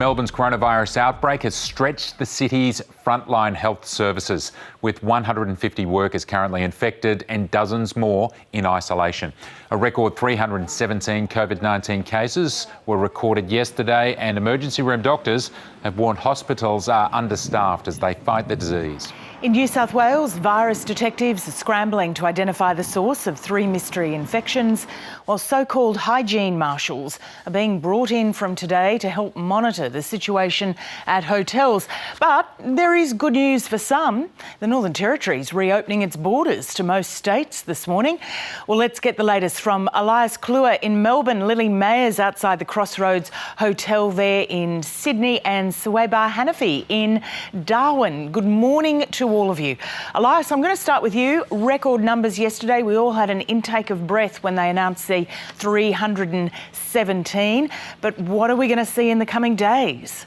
Melbourne's coronavirus outbreak has stretched the city's frontline health services, with 150 workers currently infected and dozens more in isolation. A record 317 COVID-19 cases were recorded yesterday, and emergency room doctors have warned hospitals are understaffed as they fight the disease. In New South Wales, virus detectives are scrambling to identify the source of 3 mystery infections, while so-called hygiene marshals are being brought in from today to help monitor the situation at hotels. But there is good news for some. The Northern Territory is reopening its borders to most states this morning. Well, let's get the latest from Elias Kluwer in Melbourne, Lily Mayers outside the Crossroads Hotel there in Sydney, and Suwaiba Hanafi in Darwin. Good morning to all of you. Elias, I'm going to start with you. Record numbers yesterday. We all had an intake of breath when they announced the 317. But what are we going to see in the coming days?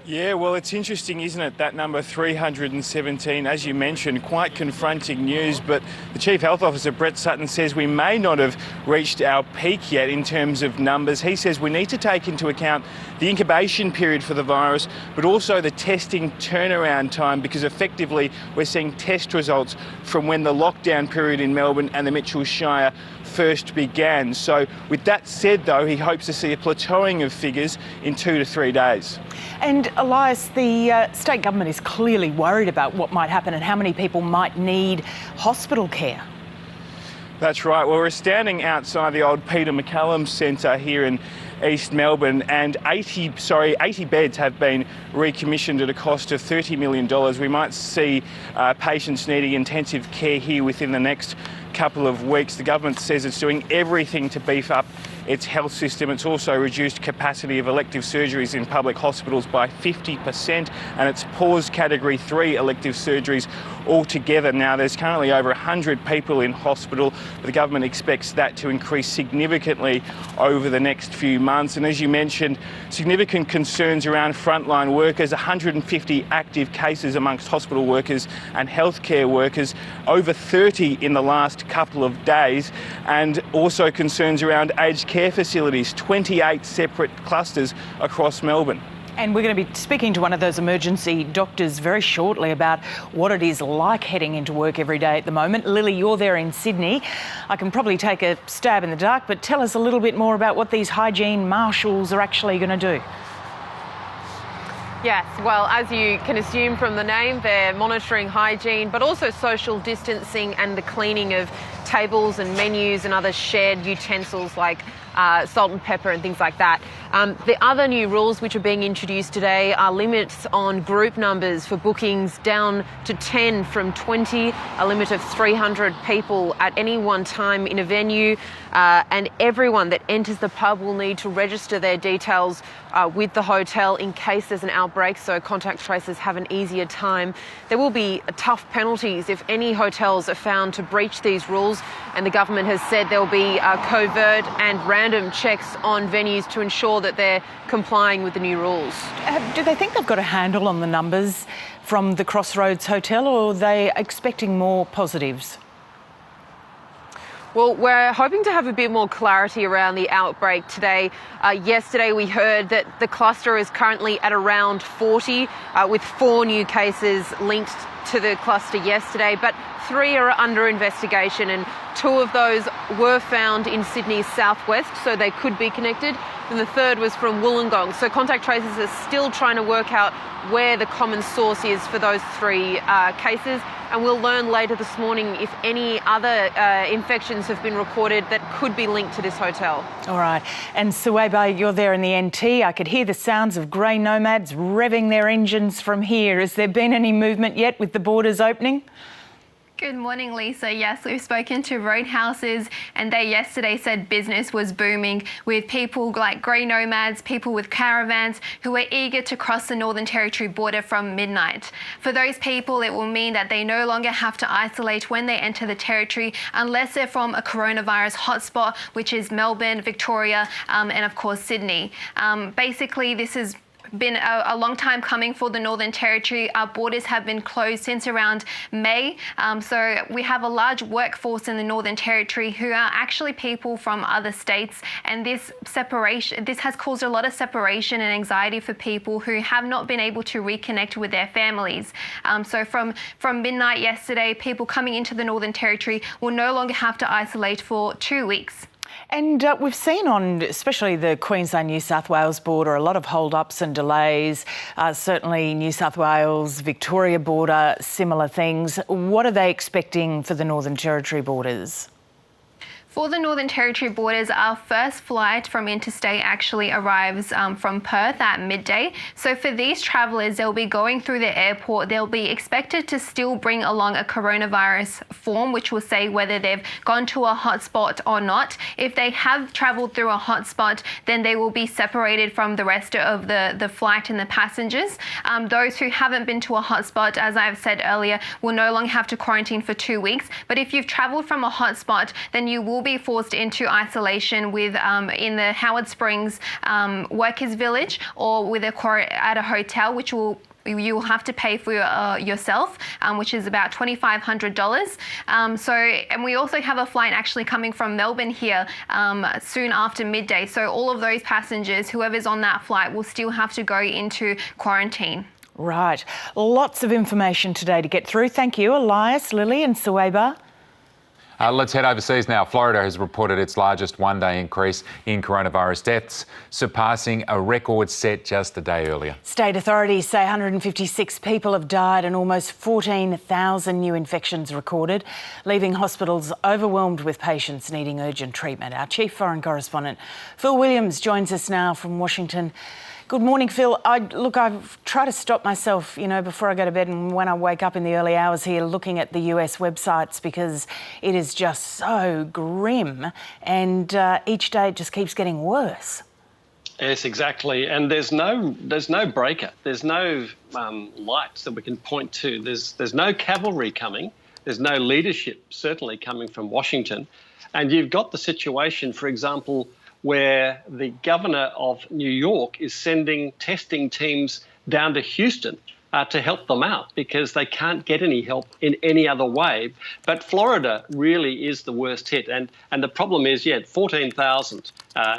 Yeah, well, it's interesting, isn't it? That number 317, as you mentioned, quite confronting news. But the Chief Health Officer, Brett Sutton, says we may not have reached our peak yet in terms of numbers. He says we need to take into account the incubation period for the virus, but also the testing turnaround time, because effectively we're seeing test results from when the lockdown period in Melbourne and the Mitchell Shire first began. So with that said, though, he hopes to see a plateauing of figures in 2 to 3 days. And Elias, the state government is clearly worried about what might happen and how many people might need hospital care. That's right. Well, we're standing outside the old Peter McCallum Centre here in East Melbourne, and 80 beds have been recommissioned at a cost of $30 million. We might see patients needing intensive care here within the next couple of weeks. The government says it's doing everything to beef up its health system. It's also reduced capacity of elective surgeries in public hospitals by 50%, and it's paused Category 3 elective surgeries altogether. Now, there's currently over 100 people in hospital, but the government expects that to increase significantly over the next few months. And as you mentioned, significant concerns around frontline workers, 150 active cases amongst hospital workers and healthcare workers, over 30 in the last couple of days, and also concerns around aged care facilities, 28 separate clusters across Melbourne. And we're going to be speaking to one of those emergency doctors very shortly about what it is like heading into work every day at the moment. Lily, you're there in Sydney. I can probably take a stab in the dark, but tell us a little bit more about what these hygiene marshals are actually going to do. Yes, well, as you can assume from the name, they're monitoring hygiene, but also social distancing and the cleaning of tables and menus and other shared utensils like salt and pepper and things like that. The other new rules which are being introduced today are limits on group numbers for bookings down to 10 from 20, a limit of 300 people at any one time in a venue, and everyone that enters the pub will need to register their details with the hotel in case there's an outbreak, so contact tracers have an easier time. There will be tough penalties if any hotels are found to breach these rules, and the government has said there will be covert and random checks on venues to ensure that they're complying with the new rules. Do they think they've got a handle on the numbers from the Crossroads Hotel, or are they expecting more positives? Well, we're hoping to have a bit more clarity around the outbreak today. Yesterday we heard that the cluster is currently at around 40, with 4 new cases linked to the cluster yesterday, but 3 are under investigation, and 2 of those were found in Sydney's southwest, so they could be connected, and the 3rd was from Wollongong. So contact tracers are still trying to work out where the common source is for those 3 cases, and we'll learn later this morning if any other infections have been recorded that could be linked to this hotel. All right. And Suwaiba, you're there in the NT. I could hear the sounds of grey nomads revving their engines from here. Has there been any movement yet with the borders opening? Good morning, Lisa. Yes, we've spoken to roadhouses, and they yesterday said business was booming with people like grey nomads, people with caravans who are eager to cross the Northern Territory border from midnight. For those people, it will mean that they no longer have to isolate when they enter the territory unless they're from a coronavirus hotspot, which is Melbourne, Victoria, and of course Sydney. Basically, this is been a long time coming for the Northern Territory. Our borders have been closed since around May. So we have a large workforce in the Northern Territory who are actually people from other states. And this has caused a lot of separation and anxiety for people who have not been able to reconnect with their families. So from midnight yesterday, people coming into the Northern Territory will no longer have to isolate for 2 weeks. And we've seen on especially the Queensland-New South Wales border a lot of hold-ups and delays. Certainly New South Wales-Victoria border, similar things. What are they expecting for the Northern Territory borders? For the Northern Territory borders, our first flight from interstate actually arrives from Perth at midday. So for these travellers, they'll be going through the airport. They'll be expected to still bring along a coronavirus form, which will say whether they've gone to a hotspot or not. If they have travelled through a hotspot, then they will be separated from the rest of the flight and the passengers. Those who haven't been to a hotspot, as I've said earlier, will no longer have to quarantine for 2 weeks. But if you've travelled from a hotspot, then you will be forced into isolation with in the Howard Springs workers village or with at a hotel, which you will have to pay for yourself, which is about $2,500. And we also have a flight actually coming from Melbourne here soon after midday. So all of those passengers, whoever's on that flight, will still have to go into quarantine. Right. Lots of information today to get through. Thank you, Elias, Lily and Suwaiba. Let's head overseas now. Florida has reported its largest one-day increase in coronavirus deaths, surpassing a record set just a day earlier. State authorities say 156 people have died and almost 14,000 new infections recorded, leaving hospitals overwhelmed with patients needing urgent treatment. Our chief foreign correspondent, Phil Williams, joins us now from Washington. Good morning, Phil. I've tried to stop myself, before I go to bed and when I wake up in the early hours here looking at the US websites because it is just so grim and each day it just keeps getting worse. Yes, exactly. And there's no breaker. There's no lights that we can point to. There's no cavalry coming. There's no leadership certainly coming from Washington. And you've got the situation, for example, where the governor of New York is sending testing teams down to Houston to help them out because they can't get any help in any other way. But Florida really is the worst hit. And the problem is, 14,000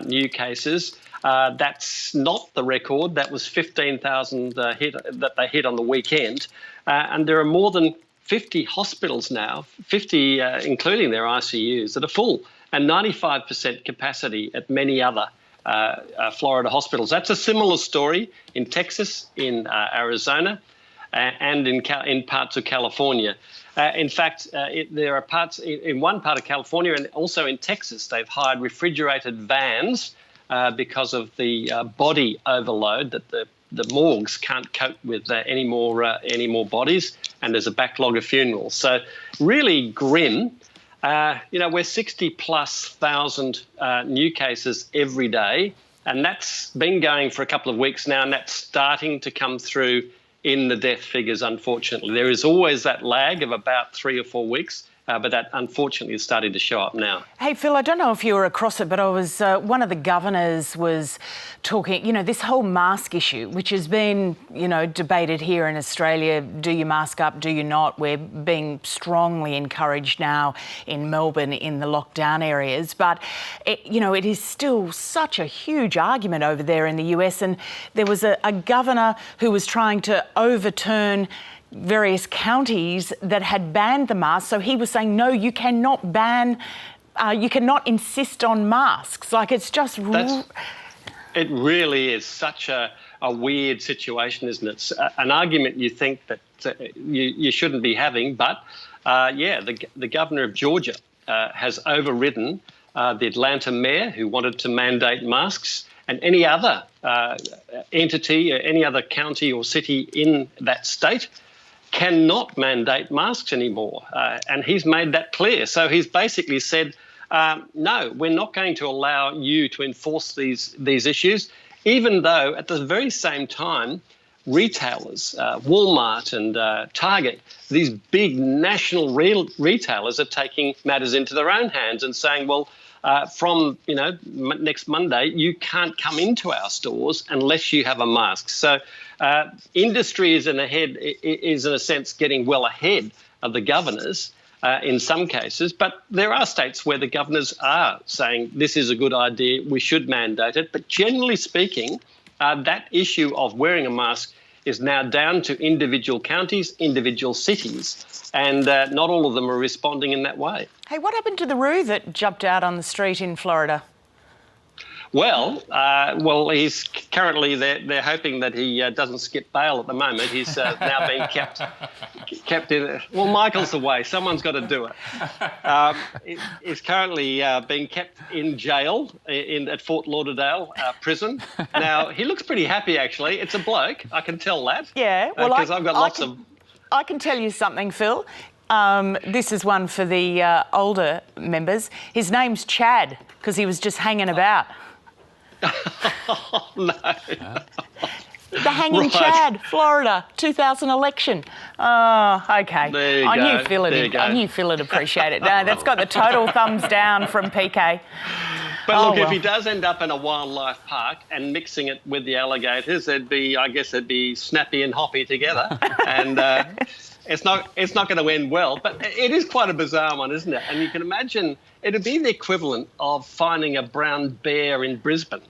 new cases. That's not the record. That was 15,000 that they hit on the weekend. And there are more than 50 hospitals now, 50 including their ICUs, that are full. And 95% capacity at many other Florida hospitals. That's a similar story in Texas, in Arizona, and in parts of California. In fact, there are parts in one part of California and also in Texas. They've hired refrigerated vans because of the body overload that the morgues can't cope with any more bodies, and there's a backlog of funerals. So really grim. We're 60,000+ new cases every day, and that's been going for a couple of weeks now, and that's starting to come through in the death figures, unfortunately. There is always that lag of about 3 or 4 weeks, but that unfortunately is starting to show up now. Hey, Phil, I don't know if you were across it, but I was one of the governors was talking, this whole mask issue, which has been, debated here in Australia. Do you mask up? Do you not? We're being strongly encouraged now in Melbourne in the lockdown areas. But, it is still such a huge argument over there in the US. And there was a governor who was trying to overturn various counties that had banned the mask. So he was saying, no, you cannot ban, you cannot insist on masks. Like, it's just... It really is such a weird situation, isn't it? An argument you think that you shouldn't be having, but the governor of Georgia has overridden the Atlanta mayor who wanted to mandate masks, and any other entity, or any other county or city in that state cannot mandate masks anymore. And he's made that clear. So he's basically said, no, we're not going to allow you to enforce these issues, even though at the very same time, retailers, Walmart and Target, these big national retailers are taking matters into their own hands and saying, well, from next Monday, you can't come into our stores unless you have a mask. So industry is in a sense getting well ahead of the governors in some cases, but there are states where the governors are saying this is a good idea, we should mandate it. But generally speaking, that issue of wearing a mask is now down to individual counties, individual cities, and not all of them are responding in that way. Hey, what happened to the roo that jumped out on the street in Florida? Well, he's currently, they're hoping that he doesn't skip bail at the moment. He's now being kept in. Well, Michael's away. Someone's got to do it. He's currently being kept in jail at Fort Lauderdale prison. Now, he looks pretty happy, actually. It's a bloke. I can tell that. Yeah, well, because I've got lots of... I can tell you something, Phil. This is one for the older members. His name's Chad because he was just hanging about. Oh, no. The Hanging Right. Chad, Florida, 2000 election. Oh, okay. There you I go. knew Phil would. There you go. I knew Phil would appreciate it. No, that's got the total thumbs down from PK. But look, if he does end up in a wildlife park and mixing it with the alligators, it'd be Snappy and Hoppy together, and it's not going to end well. But it is quite a bizarre one, isn't it? And you can imagine it'd be the equivalent of finding a brown bear in Brisbane.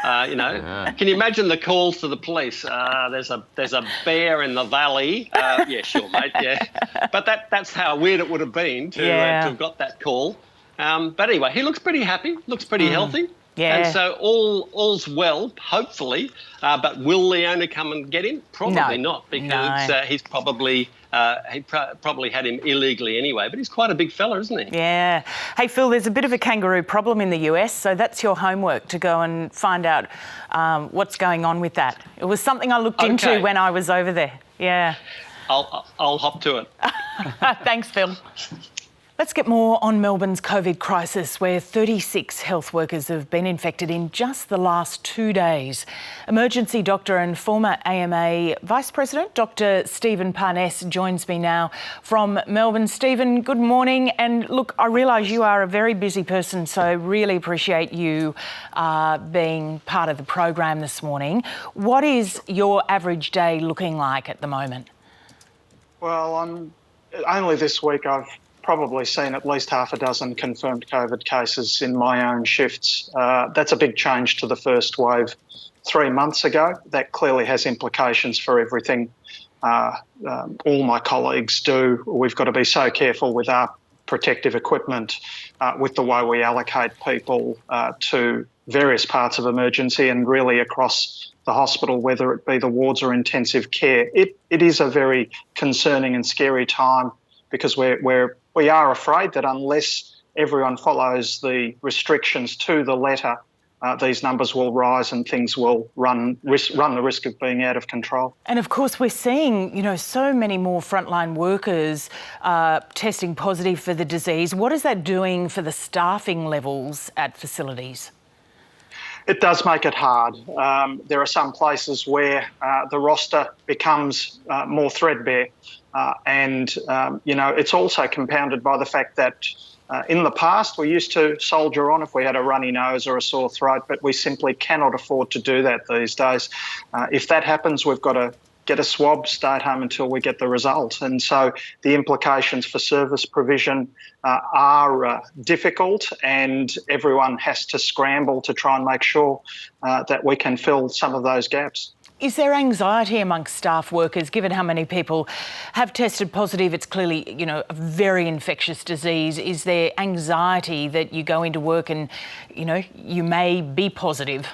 Can you imagine the calls to the police? There's a bear in the valley. Yeah, sure, mate. Yeah, but that's how weird it would have been to have got that call. But anyway, he looks pretty happy, looks pretty healthy. Yeah. And so all's well, hopefully. But will the owner come and get him? Probably not, because he's probably probably had him illegally anyway. But he's quite a big fella, isn't he? Yeah. Hey, Phil, there's a bit of a kangaroo problem in the US, so that's your homework to go and find out what's going on with that. It was something I looked into when I was over there. Yeah. I'll hop to it. Thanks, Phil. Let's get more on Melbourne's COVID crisis, where 36 health workers have been infected in just the last 2 days. Emergency doctor and former AMA Vice President Dr Stephen Parness joins me now from Melbourne. Stephen, good morning. And look, I realise you are a very busy person, so really appreciate you being part of the program this morning. What is your average day looking like at the moment? Well, only this week I've probably seen at least half a dozen confirmed COVID cases in my own shifts. That's a big change to the first wave 3 months ago. That clearly has implications for everything all my colleagues do. We've got to be so careful with our protective equipment, with the way we allocate people to various parts of emergency and really across the hospital, whether it be the wards or intensive care. It is a very concerning and scary time, because we are afraid that unless everyone follows the restrictions to the letter, these numbers will rise and things will run the risk of being out of control. And of course, we're seeing, so many more frontline workers testing positive for the disease. What is that doing for the staffing levels at facilities? It does make it hard. There are some places where the roster becomes more threadbare. It's also compounded by the fact that in the past we used to soldier on if we had a runny nose or a sore throat, but we simply cannot afford to do that these days. If that happens, we've got to get a swab, stay at home until we get the result. And so the implications for service provision are difficult, and everyone has to scramble to try and make sure that we can fill some of those gaps. Is there anxiety amongst staff workers, given how many people have tested positive? It's clearly, a very infectious disease. Is there anxiety that you go into work and, you may be positive?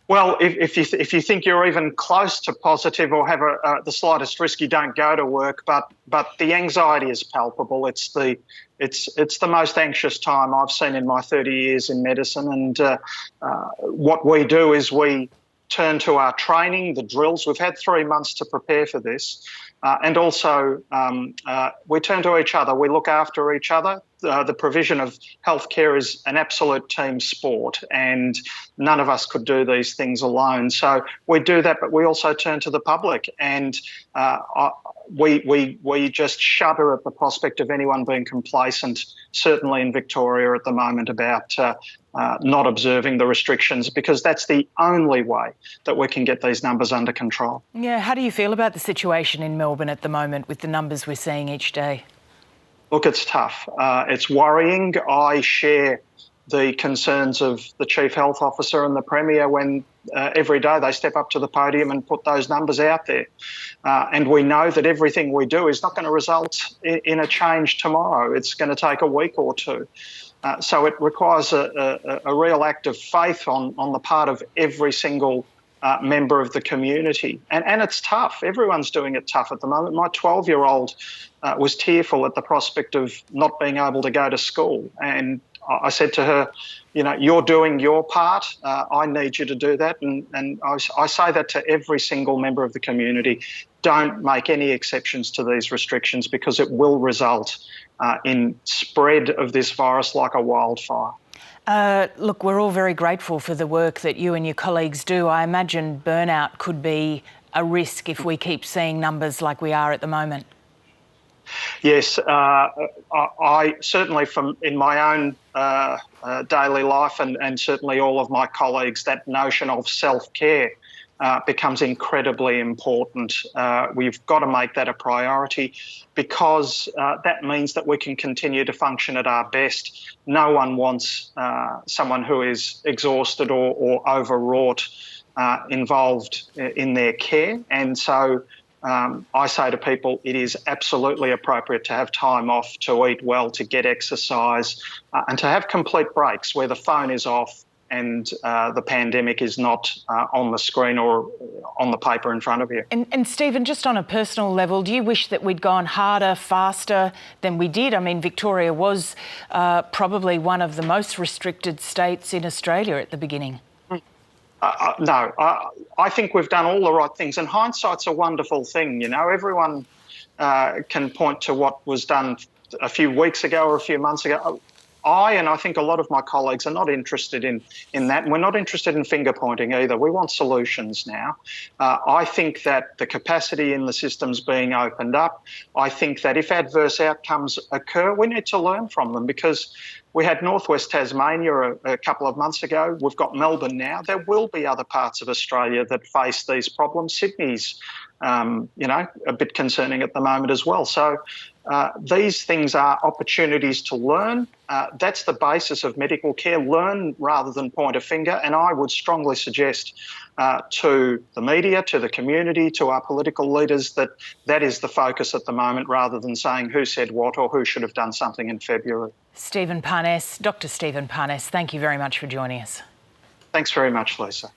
Well, if you think you're even close to positive or have the slightest risk, you don't go to work. But the anxiety is palpable. It's the most anxious time I've seen in my 30 years in medicine. And what we do is we turn to our training, the drills. We've had 3 months to prepare for this. And also we turn to each other. We look after each other. the provision of healthcare is an absolute team sport, and none of us could do these things alone. So we do that, but we also turn to the public, and we just shudder at the prospect of anyone being complacent, certainly in Victoria at the moment, about not observing the restrictions, because that's the only way that we can get these numbers under control. Yeah, how do you feel about the situation in Melbourne at the moment with the numbers we're seeing each day? Look, it's tough. It's worrying. I share the concerns of the Chief Health Officer and the Premier when every day they step up to the podium and put those numbers out there. And we know that everything we do is not going to result in a change tomorrow. It's going to take a week or two. So it requires a real act of faith on the part of every single member of the community. And it's tough. Everyone's doing it tough at the moment. My 12-year-old was tearful at the prospect of not being able to go to school. And I said to her, you know, you're doing your part. I need you to do that. And I say that to every single member of the community. Don't make any exceptions to these restrictions, because it will result in spread of this virus like a wildfire. Look, we're all very grateful for the work that you and your colleagues do. I imagine burnout could be a risk if we keep seeing numbers like we are at the moment. Yes, I certainly in my own daily life and certainly all of my colleagues, that notion of self-care becomes incredibly important. We've got to make that a priority, because that means that we can continue to function at our best. No one wants someone who is exhausted or overwrought involved in their care. And so I say to people, it is absolutely appropriate to have time off, to eat well, to get exercise, and to have complete breaks where the phone is off and the pandemic is not on the screen or on the paper in front of you. And Stephen, just on a personal level, do you wish that we'd gone harder, faster than we did? I mean, Victoria was probably one of the most restricted states in Australia at the beginning. No, I think we've done all the right things, and hindsight's a wonderful thing. You know, everyone can point to what was done a few weeks ago or a few months ago. I think a lot of my colleagues are not interested in that, and we're not interested in finger pointing either. We want solutions now. I think that the capacity in the system's being opened up. I think that if adverse outcomes occur, we need to learn from them, because we had northwest Tasmania a couple of months ago. We've got Melbourne now. There will be other parts of Australia that face these problems. Sydney's, a bit concerning at the moment as well. So these things are opportunities to learn. That's the basis of medical care. Learn rather than point a finger. And I would strongly suggest to the media, to the community, to our political leaders that is the focus at the moment, rather than saying who said what or who should have done something in February. Stephen Parness, Dr. Stephen Parness, thank you very much for joining us. Thanks very much, Lisa.